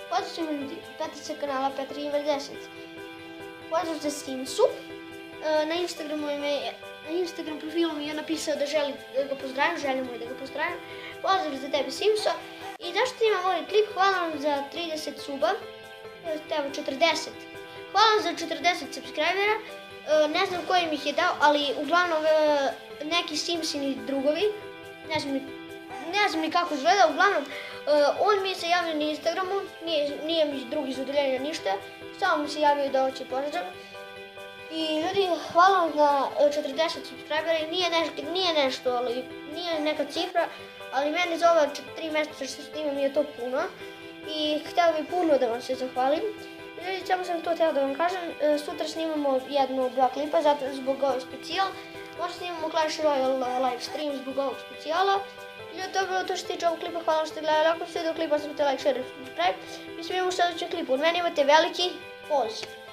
Pozdrav svima ljudi, Petrica kanala Petra Imer 10. Pozdrav za Simsu. Na Instagram profilu mi je napisao da želi da ga pozdravim, želim mu da ga pozdravim. Pozdrav za tebe Simso. I zašto imam ovaj klip, hvala vam za 30 suba, evo 40. Hvala vam za 40 subscribera, ne znam koji mi ih je dao, ali uglavnom neki Simsini drugovi, ne znam ni kako izgleda, uglavnom on mi se javio na Instagramu, nije mi drugi iz odeljenja ništa, samo mi se javio da hoće pozdrav. I ljudi, hvala vam na 40 subscribera i nije nešto, ali nije neka cifra, ali meni za ova 3 mjeseca što snimam je to puno i htjela bih puno da vam se zahvalim. Ljudi, samo sam to htjela da vam kažem, sutra snimamo dva klipa zbog ovog specijala, možda snimamo Clash Royale live stream zbog ovog specijala. Ljudi, to je bilo to što se tiče ovog klipa, hvala što ste gledali, ako ste do klipa, stavite like, share i subscribe. Mi smo imamo u sljedećem klipu, od mene imate veliki pozdrav.